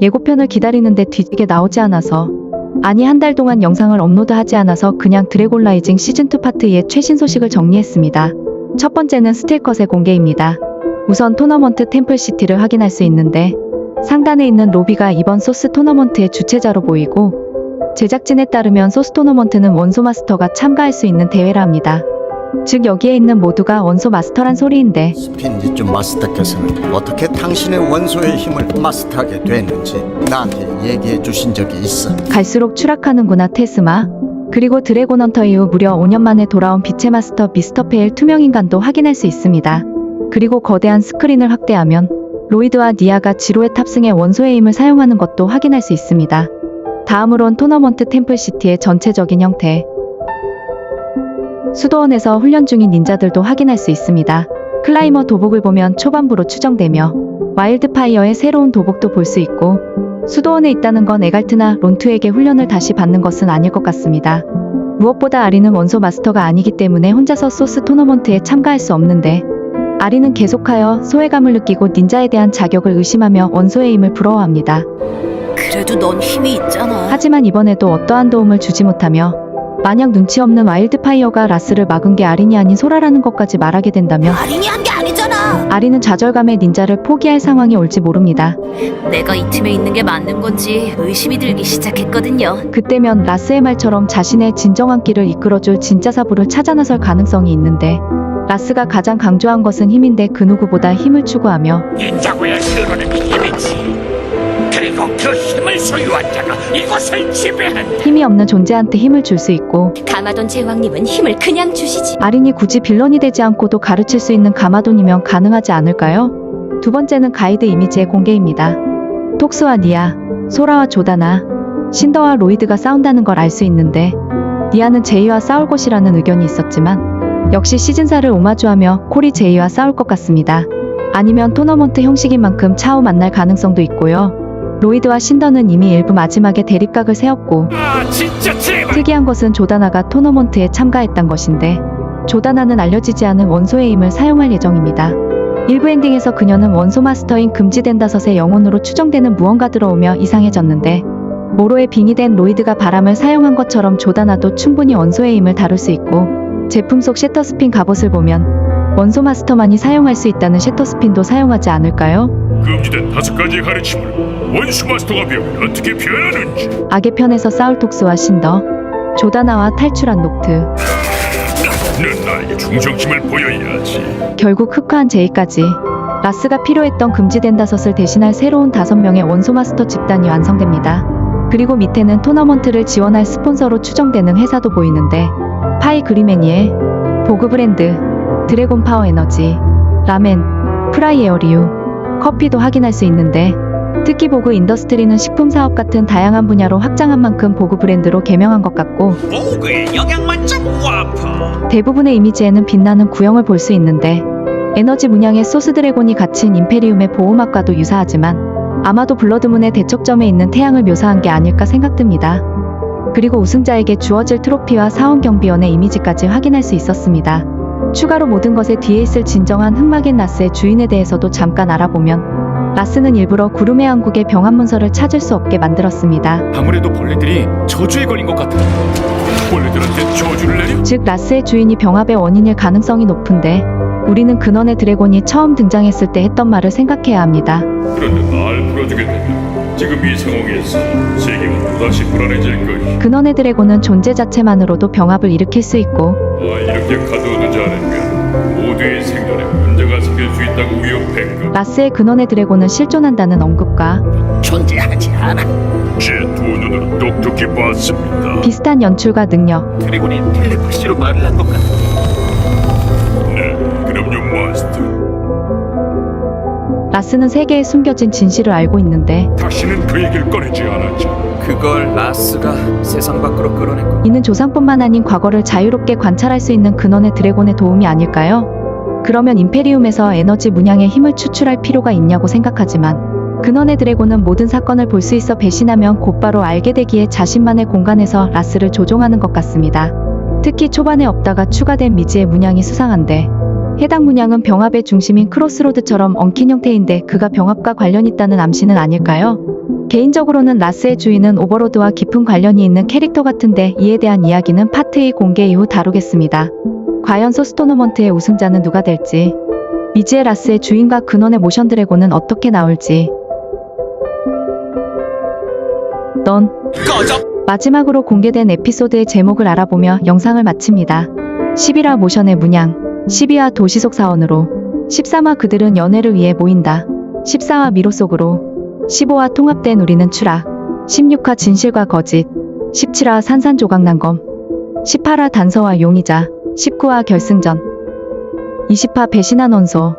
예고편을 기다리는데 뒤지게 나오지 않아서, 아니 한 달 동안 영상을 업로드하지 않아서 그냥 드래곤 라이징 시즌2 파트 2의 최신 소식을 정리했습니다. 첫 번째는 스틸컷의 공개입니다. 우선 토너먼트 템플시티를 확인할 수 있는데 상단에 있는 로비가 이번 소스 토너먼트의 주최자로 보이고, 제작진에 따르면 소스 토너먼트는 원소 마스터가 참가할 수 있는 대회라 합니다. 즉 여기에 있는 모두가 원소 마스터란 소리인데, 스핀지주 마스터께서는 어떻게 당신의 원소의 힘을 마스터하게 됐는지 나한테 얘기해 주신 적이 있어. 갈수록 추락하는구나 테스마. 그리고 드래곤 헌터 이후 무려 5년 만에 돌아온 빛의 마스터 미스터 페일 투명인간도 확인할 수 있습니다. 그리고 거대한 스크린을 확대하면 로이드와 니아가 지로에 탑승해 원소의 힘을 사용하는 것도 확인할 수 있습니다. 다음으론 토너먼트 템플시티의 전체적인 형태. 수도원에서 훈련 중인 닌자들도 확인할 수 있습니다. 클라이머 도복을 보면 초반부로 추정되며 와일드파이어의 새로운 도복도 볼 수 있고, 수도원에 있다는 건 에갈트나 론투에게 훈련을 다시 받는 것은 아닐 것 같습니다. 무엇보다 아리는 원소 마스터가 아니기 때문에 혼자서 소스 토너먼트에 참가할 수 없는데, 아리는 계속하여 소외감을 느끼고 닌자에 대한 자격을 의심하며 원소의 힘을 부러워합니다. 그래도 넌 힘이 있잖아. 하지만 이번에도 어떠한 도움을 주지 못하며, 만약 눈치 없는 와일드파이어가 라스를 막은 게 아린이 아닌 소라라는 것까지 말하게 된다면 아린이 한 게 아니잖아. 아린은 좌절감에 닌자를 포기할 상황이 올지 모릅니다. 내가 이 팀에 있는 게 맞는 건지 의심이 들기 시작했거든요. 그때면 라스의 말처럼 자신의 진정한 길을 이끌어줄 진짜 사부를 찾아 나설 가능성이 있는데, 라스가 가장 강조한 것은 힘인데 그 누구보다 힘을 추구하며 닌자고의 새로는 힘이지. 그리고 그 힘을 소유한 자가 이곳을 지배한다. 힘이 없는 존재한테 힘을 줄 수 있고, 가마돈 제왕님은 힘을 그냥 주시지. 아린이 굳이 빌런이 되지 않고도 가르칠 수 있는 가마돈이면 가능하지 않을까요? 두 번째는 가이드 이미지의 공개입니다. 톡스와 니아, 소라와 조다나, 신더와 로이드가 싸운다는 걸 알 수 있는데, 니아는 제이와 싸울 것이라는 의견이 있었지만 역시 시즌4를 오마주하며 콜이 제이와 싸울 것 같습니다. 아니면 토너먼트 형식인 만큼 차후 만날 가능성도 있고요. 로이드와 신더는 이미 일부 마지막에 대립각을 세웠고, 진짜 제발. 특이한 것은 조다나가 토너먼트에 참가했단 것인데, 조다나는 알려지지 않은 원소의 힘을 사용할 예정입니다. 일부 엔딩에서 그녀는 원소 마스터인 금지된 다섯의 영혼으로 추정되는 무언가 들어오며 이상해졌는데, 모로에 빙의된 로이드가 바람을 사용한 것처럼 조다나도 충분히 원소의 힘을 다룰 수 있고, 제품 속 셔터스핀 갑옷을 보면 원소 마스터만이 사용할 수 있다는 셔터스핀도 사용하지 않을까요? 금지된 5가지의 가르침을 원수 마스터가 배우면 어떻게 변하는지. 악의 편에서 싸울 톡스와 신더, 조다나와 탈출한 녹트, 넌 나에게 충성심을 보여야지. 결국 흑화한 제이까지 라스가 필요했던 금지된 다섯을 대신할 새로운 5명의 원소 마스터 집단이 완성됩니다. 그리고 밑에는 토너먼트를 지원할 스폰서로 추정되는 회사도 보이는데, 파이 그리메니에, 보그 브랜드, 드래곤 파워 에너지, 라멘, 프라이 에어리우, 커피도 확인할 수 있는데, 특히 보그 인더스트리는 식품 사업 같은 다양한 분야로 확장한 만큼 보그 브랜드로 개명한 것 같고, 보그의 영양만점 와퍼. 대부분의 이미지에는 빛나는 구형을 볼 수 있는데, 에너지 문양의 소스 드래곤이 갇힌 임페리움의 보호막과도 유사하지만 아마도 블러드문의 대척점에 있는 태양을 묘사한 게 아닐까 생각됩니다. 그리고 우승자에게 주어질 트로피와 사원 경비원의 이미지까지 확인할 수 있었습니다. 추가로 모든 것의 뒤에 있을 진정한 흑마겐 라스의 주인에 대해서도 잠깐 알아보면, 라스는 일부러 구름의 왕국의 병합 문서를 찾을 수 없게 만들었습니다. 아무래도 벌레들이 저주에 걸린 것 같아. 벌레들한테 저주를 내려? 즉 라스의 주인이 병합의 원인일 가능성이 높은데, 우리는 근원의 드래곤이 처음 등장했을 때 했던 말을 생각해야 합니다. 그런데 날 풀어주겠느냐? 지금 이 상황에서 세계는 또다시 불안해질 것이. 근원의 드래곤은 존재 자체만으로도 병합을 일으킬 수 있고, 이렇게 가둬두지 않으면 모두의 생존에 문제가 생길 수 있다고 위협했고. 라스의 근원의 드래곤은 실존한다는 언급과 존재하지 않아. 제 두 눈으로 똑똑히 봤습니다. 비슷한 연출과 능력, 드래곤이 텔레파시로 말을 한 것 같아. 네, 그럼요 마스터. 라스는 세계에 숨겨진 진실을 알고 있는데, 다시는 그 얘기를 꺼내지 않았죠. 그걸 라스가 세상 밖으로 끌어냈고, 이는 조상뿐만 아닌 과거를 자유롭게 관찰할 수 있는 근원의 드래곤의 도움이 아닐까요? 그러면 임페리움에서 에너지 문양의 힘을 추출할 필요가 있냐고 생각하지만, 근원의 드래곤은 모든 사건을 볼 수 있어 배신하면 곧바로 알게 되기에 자신만의 공간에서 라스를 조종하는 것 같습니다. 특히 초반에 없다가 추가된 미지의 문양이 수상한데, 해당 문양은 병합의 중심인 크로스로드처럼 엉킨 형태인데 그가 병합과 관련 있다는 암시는 아닐까요? 개인적으로는 라스의 주인은 오버로드와 깊은 관련이 있는 캐릭터 같은데 이에 대한 이야기는 파트 2 공개 이후 다루겠습니다. 과연 소스 토너먼트의 우승자는 누가 될지, 미지의 라스의 주인과 근원의 모션 드래곤은 어떻게 나올지. 넌 마지막으로 공개된 에피소드의 제목을 알아보며 영상을 마칩니다. 11화 모션의 문양, 12화 도시 속 사원으로, 13화 그들은 연애를 위해 모인다, 14화 미로 속으로, 15화 통합된 우리는 추락, 16화 진실과 거짓, 17화 산산조각난검, 18화 단서와 용의자, 19화 결승전, 20화 배신한 원소,